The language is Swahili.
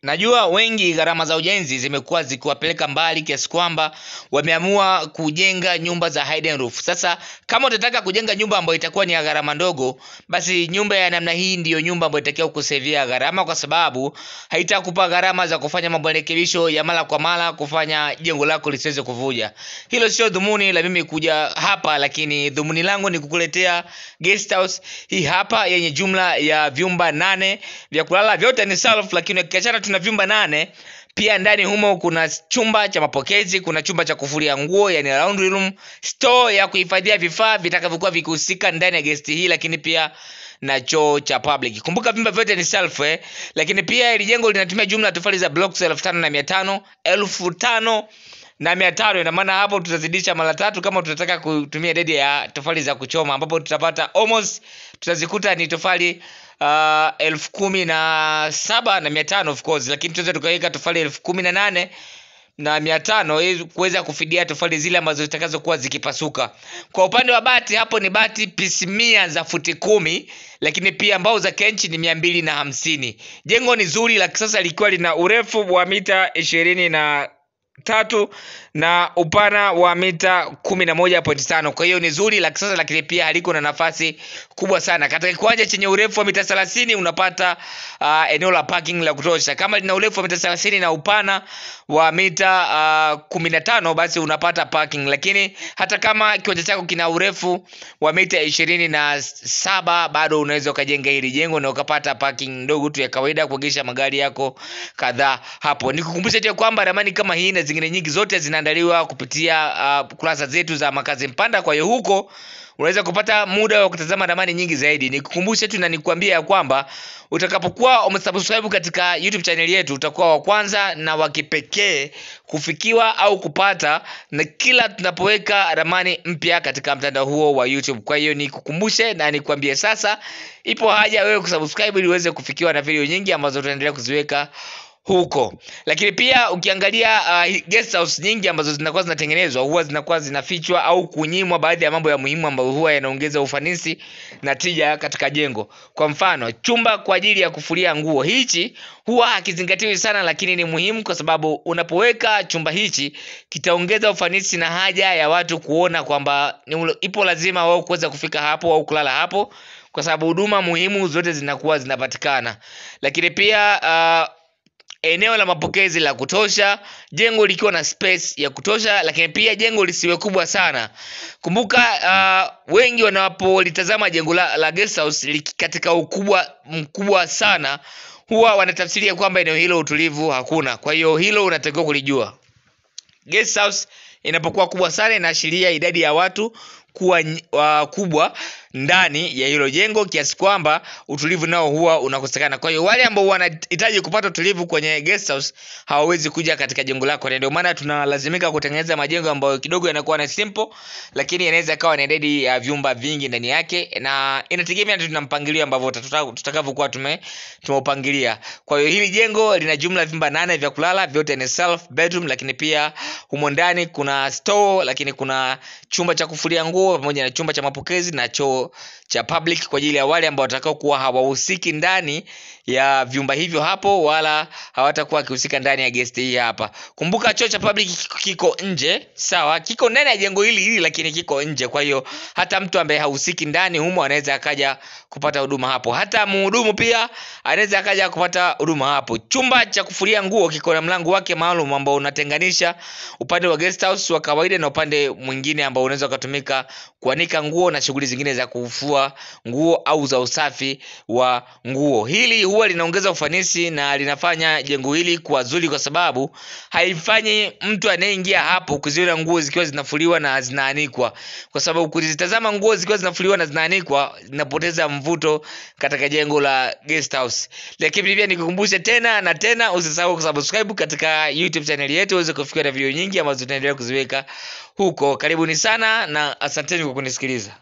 Najua wengi gharama za ujenzi zimekuwa zikiwapeleka mbali kiasi kwamba wameamua kujenga nyumba za hidden roof. Sasa kama utataka kujenga nyumba ambayo itakuwa ni ya gharama ndogo, basi nyumba ya namna hii ndiyo nyumba ambayo itakiwa kusevia gharama, kwa sababu haitakupa gharama za kufanya mambo ya rekebisho ya mara kwa mara kufanya jengo lako lisiweze kuvuja. Hilo sio dhumuni la mimi kuja hapa, lakini dhumuni langu ni kukuletea guest house hii hapa yenye jumla ya vyumba 8 vya kulala, vyote ni self, lakini ukiachana tuna vyumba 8 pia ndani humo kuna chumba cha mapokezi, kuna chumba cha kufulia nguo yani laundry room, store ya kuhifadhia vifaa vitakavyokuwa vikihusika ndani ya guest hii, lakini pia na choo cha public. Kumbuka vyumba vyote ni self lakini pia ile jengo linatumia jumla tofali za blocks 5500 1500. Ina maana hapo tutazidisha mara 3 kama tutataka kutumia idadi ya tofali za kuchoma, ambapo tutapata almost tutazikuta ni tofali 10700 of course, lakini tunaweza tukaweka tofali 18500 ili kuweza kufidia tofali zile ambazo zitakazokuwa zikipasuka. Kwa upande wa bati, hapo ni bati pisi 100 za futi 10, lakini pia mbao za kenchi ni 250. Jengo ni zuri la kisasa likiwa lina urefu wa mita 23 na upana wa mita 11.5. Kwa hiyo ni zuri la kisasa, lakini pia haliko na nafasi kubwa sana. Katika kiwanja chenye urefu wa mita 30 unapata eneo la parking la kutosha. Kama lina urefu wa mita 30 na upana wa mita 15, basi unapata parking. Lakini hata kama kiwanja chako kina urefu wa mita 27, bado unaweza ukajenga hili jengo na ukapata parking ndogo tu ya kawaida kuegesha magari yako kadhaa hapo. Nikukumbusha tu kwamba ramani kama hii na zingine nyingi zote zinaandaliwa kupitia kurasa zetu za Makazi Mpanda. Kwa hiyo huko unaweza kupata muda wa kutazama ramani nyingi zaidi. Nikukumbushe tu na nikwambia ya kwamba utakapokuwa umesubscribe katika YouTube channel yetu, utakuwa wa kwanza na wa kipekee kufikiwa au kupata na kila tunapoweka ramani mpya katika mtandao huo wa YouTube. Kwa hiyo nikukumbushe na nikwambie sasa, ipo haja wewe kusubscribe ili uweze kufikiwa na video nyingi ambazo tunaendelea kuziweka huko. Lakini pia ukiangalia guest house nyingi ambazo zinakuwa zinatengenezwa huwa zinakuwa zinafichwa au kunyimwa baadhi ya mambo ya muhimu ambayo huwa yanaongeza ufanisi na tija katika jengo. Kwa mfano, chumba kwa ajili ya kufulia nguo, hichi huwa hakizingatiwi sana, lakini ni muhimu kwa sababu unapoweka chumba hichi kitaongeza ufanisi na haja ya watu kuona kwamba ipo lazima wao kuweza kufika hapo au kulala hapo, kwa sababu huduma muhimu zote zinakuwa zinapatikana. Lakini pia eneo la mapokezi la kutosha, jengo likiwa na space ya kutosha, lakini pia jengo lisiwe kubwa sana. Kumbuka wengi wanapolitazama jengo la guest house katika ukubwa mkubwa sana, huwa wanatafsiria kwamba eneo hilo utulivu hakuna. Kwa hiyo hilo unatakiwa kulijua. Guest house inapokuwa kubwa sana inaashiria idadi ya watu kuwa kubwa ndani ya hilo jengo kiasi kwamba utulivu nao huwa unakosekana. Kwa hiyo wale ambao wanahitaji kupata utulivu kwenye guest house hawawezi kuja katika jengo lako. Ndio maana tunalazimika kutengeneza majengo ambayo kidogo yanakuwa na simple, lakini yanaweza kawa na idadi ya vyumba vingi ndani yake, na inategemea tuna mpangilio ambao tutakavyokuwa tumeupangilia. Kwa hiyo hili jengo lina jumla vyumba 8 vya kulala, vyote ni self bedroom, lakini pia humo ndani kuna store, lakini kuna chumba cha kufulia nguo pamoja na chumba cha mapokezi na choo cha public kwa ajili ya wale ambao watakao kuwa hawahusiki ndani ya vyumba hivyo hapo, wala hawatakuwa wakihusika ndani ya guest hii hapa. Kumbuka choo cha public kiko nje, sawa, kiko ndani ya jengo hili lakini kiko nje. Kwa hiyo hata mtu ambaye hahusiki ndani humo anaweza akaja kupata huduma hapo. Hata mhudumu pia anaweza akaja kupata huduma hapo. Chumba cha kufulia nguo kiko na mlango wake maalum ambao unatenganisha upande wa guest house wa kawaida na upande mwingine ambao unaweza kutumika kuanika nguo na shughuli zingine za kufua nguo au za usafi wa nguo. Hili huwa linaongeza ufanisi na linafanya jengo hili kuwa zuri, kwa sababu haifanyi mtu anayeingia hapo kuziona nguo zikiwa zinafuliwa na zinaanikwa, kwa sababu kuzitazama nguo zikiwa zinafuliwa na zinaanikwa zinapoteza mvuto katika jengo la guest house. Lakini pia nikukumbushe tena na tena, usisahau kusubscribe katika YouTube channel yetu uweze kufikia na video nyingi ambazo tunaendelea kuziweka huko. Karibuni sana na asanteni kwa kunisikiliza.